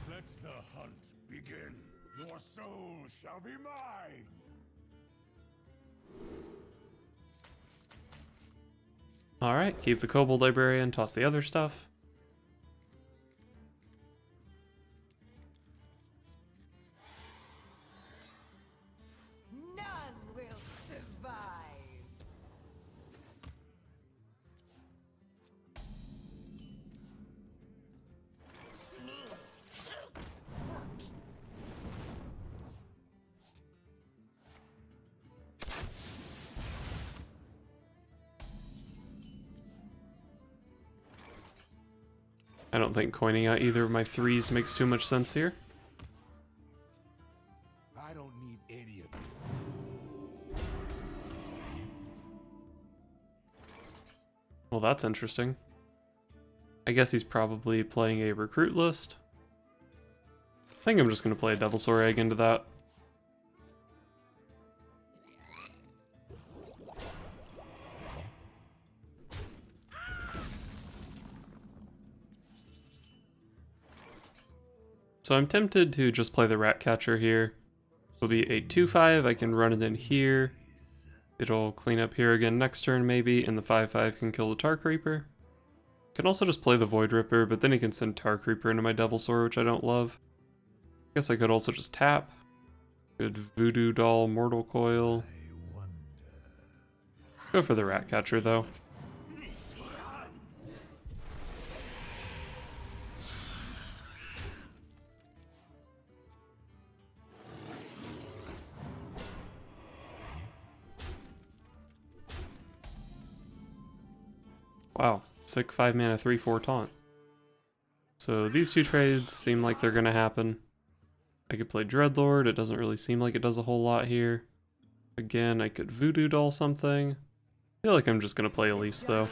Let the hunt begin. Your soul shall be mine. Alright, keep the Kobold Librarian, toss the other stuff. None will survive. I don't think coining out either of my 3s makes too much sense here. I don't need any of you. Well, that's interesting. I guess he's probably playing a recruit list. I think I'm just going to play a Devilsaur egg into that. So I'm tempted to just play the Ratcatcher here. It'll be a 2-5, I can run it in here. It'll clean up here again next turn maybe, and the 5-5 can kill the Tar Creeper. Can also just play the Void Ripper, but then he can send Tar Creeper into my Devilsaur, which I don't love. Guess I could also just tap. Good Voodoo Doll, Mortal Coil. Go for the Ratcatcher though. Wow, sick 5 mana 3/4 taunt. So these two trades seem like they're gonna happen. I could play Dreadlord, it doesn't really seem like it does a whole lot here. Again, I could Voodoo Doll something. I feel like I'm just gonna play Elise though.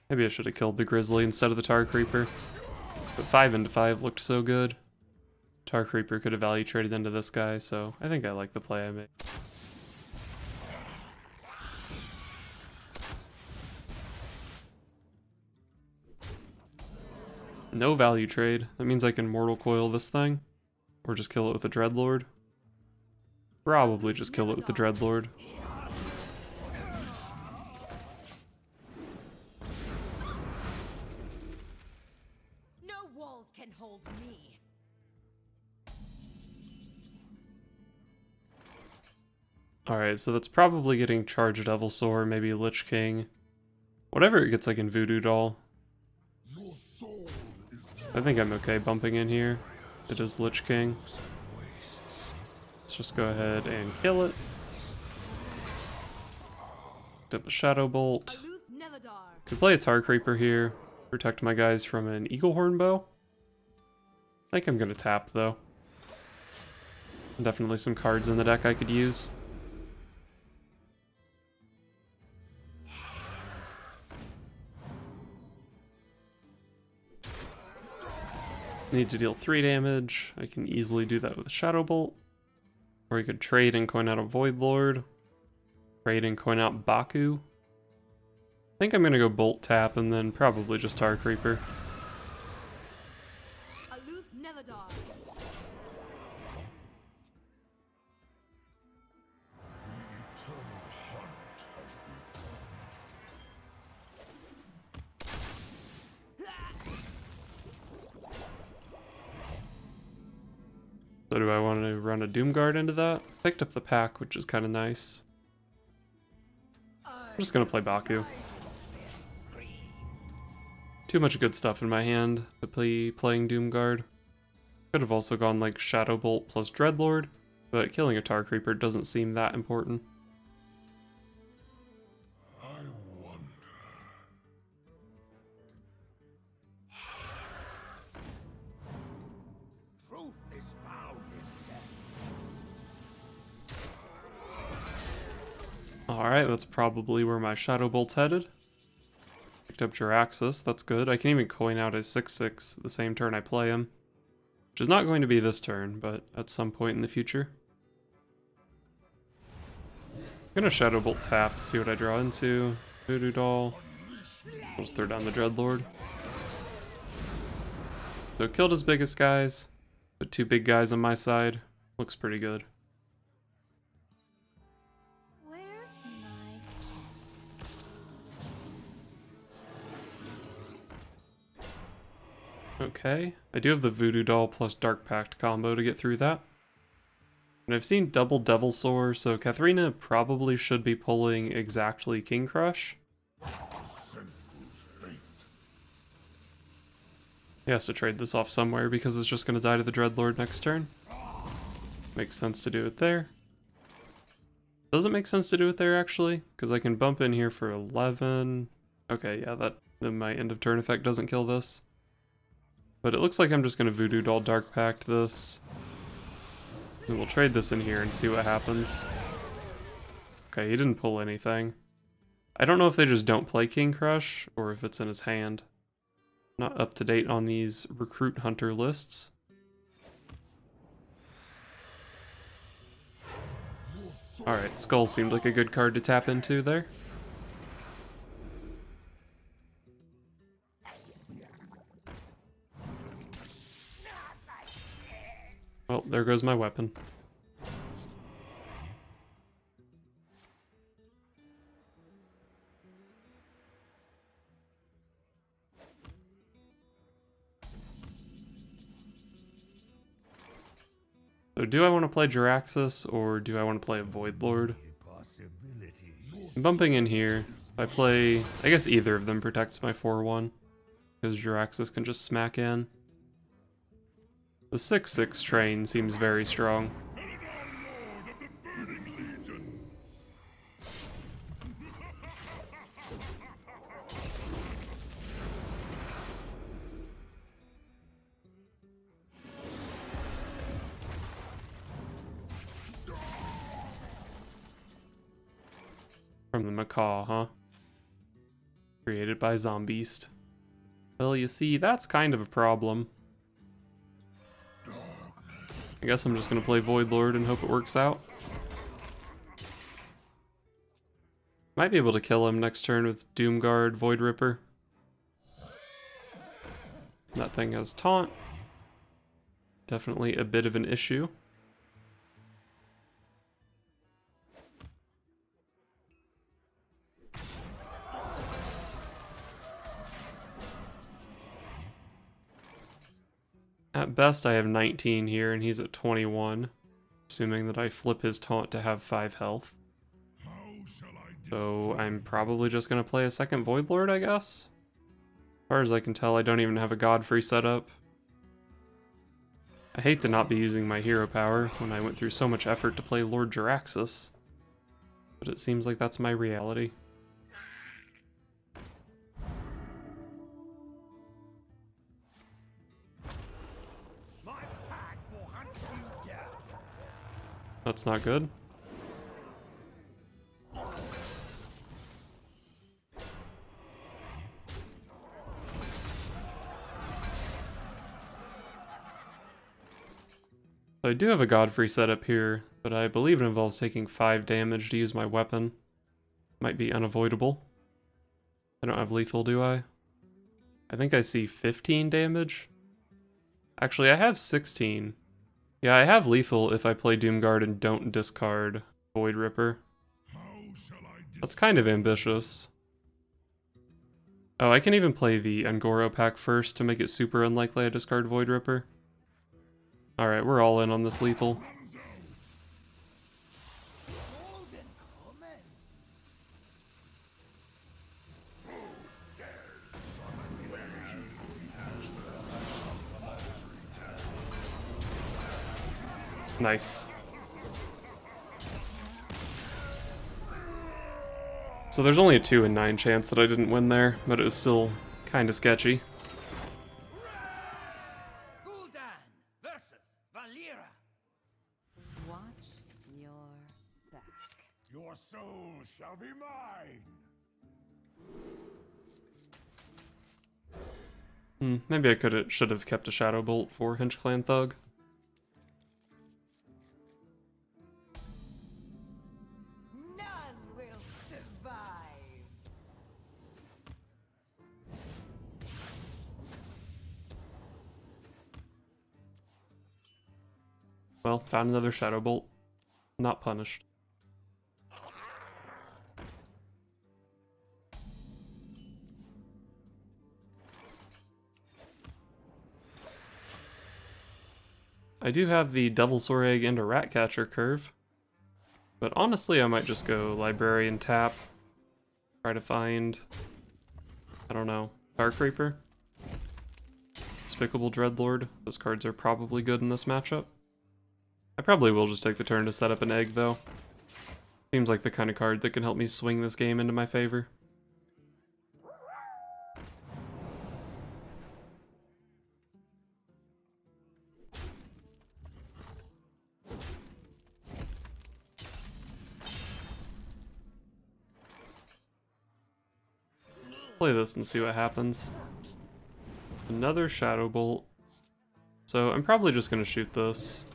Maybe I should have killed the Grizzly instead of the Tar Creeper. But 5 into 5 looked so good. Tar Creeper could have value traded into this guy, so I think I like the play I made. No value trade. That means I can Mortal Coil this thing. Or just kill it with a Dreadlord. Probably just kill it with the Dreadlord. No walls can hold me. Alright, so that's probably getting Charged Devilsaur, maybe Lich King. Whatever it gets, I can Voodoo Doll. I think I'm okay bumping in here. It is Lich King. Let's just go ahead and kill it. Dip a Shadow Bolt. Could play a Tar Creeper here. Protect my guys from an Eaglehorn Bow. I think I'm gonna tap though. Definitely some cards in the deck I could use. Need to deal 3 damage. I can easily do that with Shadow Bolt. Or I could trade and coin out a Void Lord. Trade and coin out Baku. I think I'm gonna go Bolt Tap and then probably just Tar Creeper. So do I want to run a Doomguard into that? Picked up the pack, which is kind of nice. I'm just going to play Baku. Too much good stuff in my hand to be playing Doomguard. Could have also gone like Shadow Bolt plus Dreadlord, but killing a Tar Creeper doesn't seem that important. Alright, that's probably where my Shadow Bolt's headed. Picked up Jiraxis, that's good. I can even coin out a 6/6 the same turn I play him. Which is not going to be this turn, but at some point in the future. gonna Shadow Bolt tap, see what I draw into. Voodoo Doll. I'll just throw down the Dreadlord. So killed his biggest guys, but 2 big guys on my side. Looks pretty good. Where's my... Okay, I do have the Voodoo Doll plus Dark Pact combo to get through that. And I've seen double Devilsaur, so Katharina probably should be pulling exactly King Crush. He has to trade this off somewhere because it's just going to die to the Dreadlord next turn. Makes sense to do it there. Doesn't make sense to do it there, actually, because I can bump in here for 11. Okay, yeah, then my end of turn effect doesn't kill this. But it looks like I'm just going to Voodoo Doll Dark Pact this. And we'll trade this in here and see what happens. Okay, he didn't pull anything. I don't know if they just don't play King Crush, or if it's in his hand. Not up to date on these recruit hunter lists. Alright, Skull seemed like a good card to tap into there. Well, there goes my weapon. So do I want to play Jiraxis, or do I want to play a Voidlord? I'm bumping in here. If I play... I guess either of them protects my 4-1, because Jiraxis can just smack in. The 6-6 train seems very strong. From the Macaw, huh? Created by Zombeast. Well, you see, that's kind of a problem. I guess I'm just gonna play Voidlord and hope it works out. Might be able to kill him next turn with Doomguard, Void Ripper. That thing has taunt. Definitely a bit of an issue. At best I have 19 here and he's at 21, assuming that I flip his taunt to have 5 health. So I'm probably just going to play a second Voidlord, I guess? As far as I can tell, I don't even have a Godfrey setup. I hate to not be using my hero power when I went through so much effort to play Lord Jiraxis, but it seems like that's my reality. That's not good. So I do have a Godfrey setup here, but I believe it involves taking 5 damage to use my weapon. Might be unavoidable. I don't have lethal, do I? I think I see 15 damage. Actually, I have 16. Yeah, I have lethal if I play Doomguard and don't discard Void Ripper. That's kind of ambitious. Oh, I can even play the Angoro pack first to make it super unlikely I discard Void Ripper. Alright, we're all in on this lethal. Nice. So there's only a 2 in 9 chance that I didn't win there, but it was still kind of sketchy. Watch your back. Your soul shall be mine. Maybe I should have kept a Shadow Bolt for Hinge Clan Thug. None Well, found another Shadow Bolt. Not punished. I do have the Devilsaur Egg and a Ratcatcher curve, but honestly I might just go Librarian tap, try to find, I don't know, Dark Reaper? Despicable Dreadlord. Those cards are probably good in this matchup. I probably will just take the turn to set up an egg though. Seems like the kind of card that can help me swing this game into my favor. Play this and see what happens. Another Shadow Bolt. So I'm probably just going to shoot this.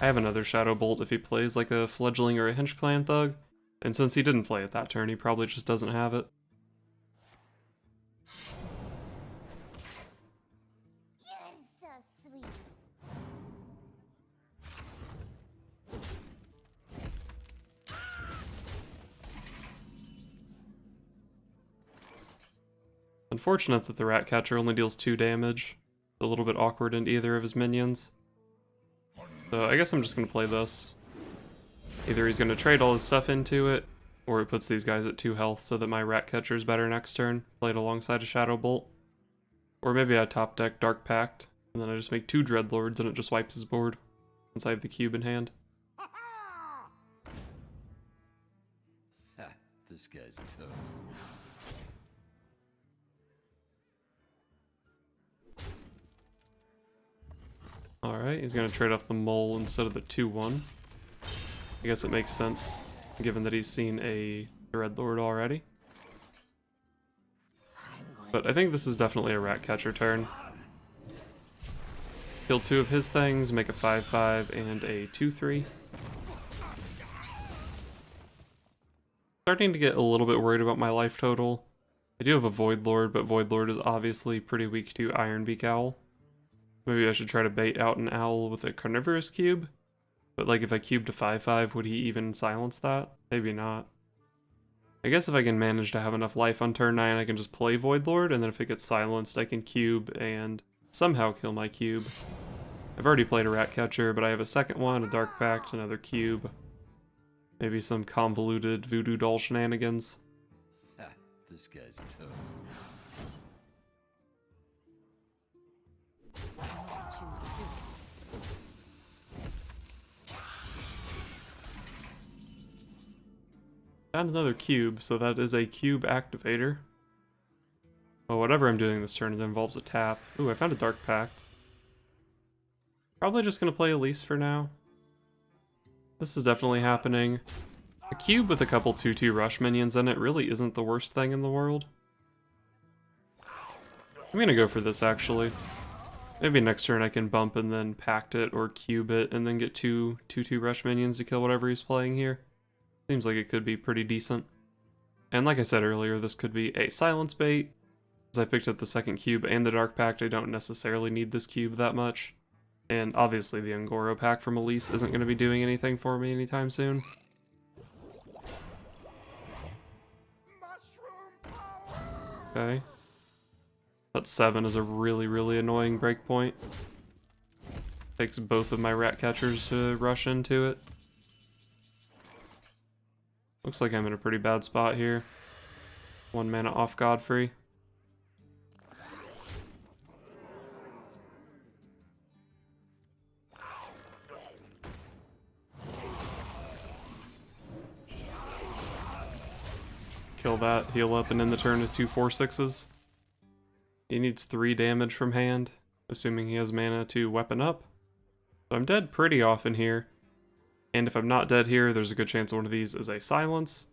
I have another Shadow Bolt if he plays like a Fledgling or a Hinch Clan Thug, and since he didn't play it that turn, he probably just doesn't have it. You're so sweet. Unfortunate that the Ratcatcher only deals 2 damage. A little bit awkward into either of his minions. So I guess I'm just going to play this. Either he's going to trade all his stuff into it, or it puts these guys at 2 health so that my Ratcatcher is better next turn, played alongside a Shadow Bolt. Or maybe I top deck Dark Pact, and then I just make 2 Dreadlords and it just wipes his board, since I have the cube in hand. Ha ha! Ha, this guy's toast. Alright, he's going to trade off the Mole instead of the 2-1. I guess it makes sense, given that he's seen a Dreadlord already. But I think this is definitely a Ratcatcher turn. Kill 2 of his things, make a 5-5 and a 2-3. Starting to get a little bit worried about my life total. I do have a Void Lord, but Void Lord is obviously pretty weak to Ironbeak Owl. Maybe I should try to bait out an owl with a Carnivorous Cube. But like if I cubed a 5-5, would he even silence that? Maybe not. I guess if I can manage to have enough life on turn 9, I can just play Void Lord, and then if it gets silenced, I can cube and somehow kill my cube. I've already played a Ratcatcher, but I have a second one, a Dark Pact, another cube. Maybe some convoluted voodoo doll shenanigans. Ha, this guy's toast. Found another cube, so that is a cube activator. Well, whatever I'm doing this turn, it involves a tap. Ooh, I found a Dark Pact. Probably just gonna play Elise for now. This is definitely happening. A cube with a couple 2-2 rush minions in it really isn't the worst thing in the world. I'm gonna go for this actually. Maybe next turn I can bump and then pact it or cube it and then get 2-2 rush minions to kill whatever he's playing here. Seems like it could be pretty decent. And like I said earlier, this could be a silence bait. As I picked up the second cube and the Dark Pact, I don't necessarily need this cube that much. And obviously the Ungoro pack from Elise isn't going to be doing anything for me anytime soon. Okay. That 7 is a really, really annoying breakpoint. Takes both of my Ratcatchers to rush into it. Looks like I'm in a pretty bad spot here. 1 mana off Godfrey. Kill that, heal up, and end the turn with 2 4/6s. He needs 3 damage from hand, assuming he has mana to weapon up. So I'm dead pretty often here. And if I'm not dead here, there's a good chance one of these is a silence.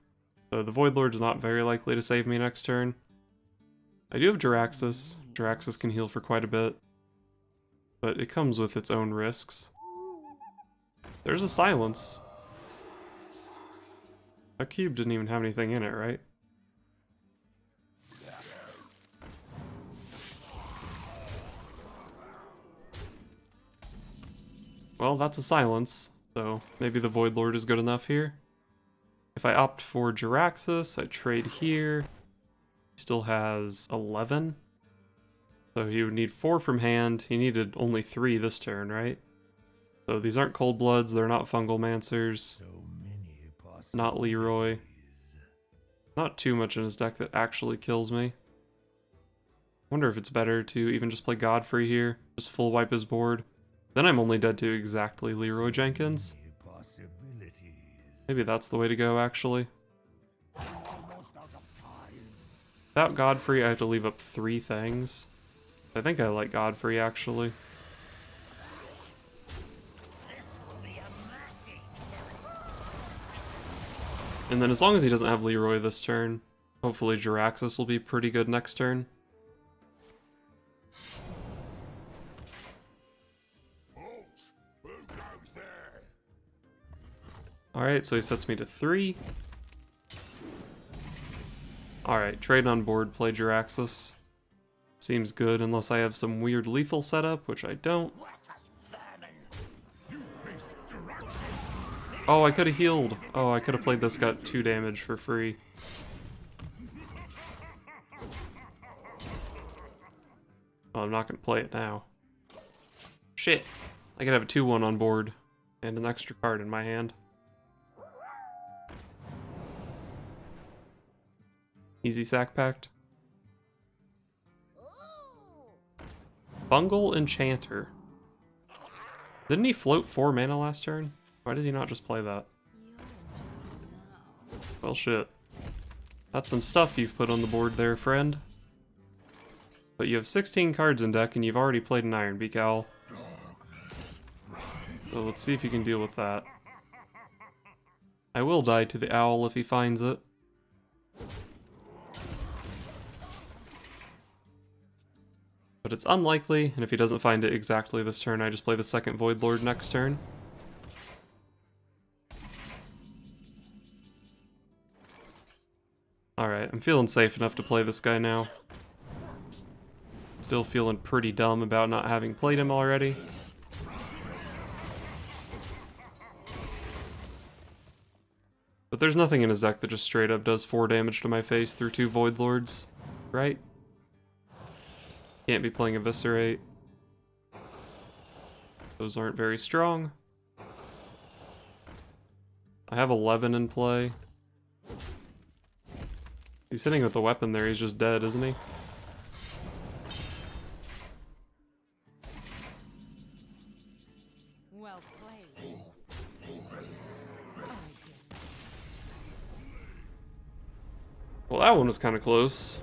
So the Void Lord is not very likely to save me next turn. I do have Jiraxxus. Jiraxxus can heal for quite a bit. But it comes with its own risks. There's a silence. That cube didn't even have anything in it, right? Well, that's a silence, so maybe the Void Lord is good enough here. If I opt for Jiraxis, I trade here. He still has 11. So he would need 4 from hand. He needed only 3 this turn, right? So these aren't Cold Bloods, they're not Fungal Mancers. Not Leroy. Not too much in his deck that actually kills me. Wonder if it's better to even just play Godfrey here. Just full wipe his board. Then I'm only dead to exactly Leroy Jenkins. Maybe that's the way to go, actually. Without Godfrey, I have to leave up 3 things. I think I like Godfrey, actually. And then as long as he doesn't have Leroy this turn, hopefully Jiraxis will be pretty good next turn. Alright, so he sets me to 3. Alright, trade on board, play Jiraxis. Seems good unless I have some weird lethal setup, which I don't. Oh, I could have healed. Oh, I could have played this, got 2 damage for free. Oh, I'm not going to play it now. Shit. I could have a 2-1 on board and an extra card in my hand. Easy sack pact. Bungle Enchanter. Didn't he float 4 mana last turn? Why did he not just play that? Well, shit. That's some stuff you've put on the board there, friend. But you have 16 cards in deck and you've already played an Iron Beak Owl. So let's see if you can deal with that. I will die to the owl if he finds it. But it's unlikely, and if he doesn't find it exactly this turn, I just play the second Void Lord next turn. Alright, I'm feeling safe enough to play this guy now. Still feeling pretty dumb about not having played him already. But there's nothing in his deck that just straight up does 4 damage to my face through 2 Void Lords, right? Can't be playing Eviscerate. Those aren't very strong. I have 11 in play. He's hitting with the weapon there, he's just dead, isn't he? Well played. Well, that one was kind of close.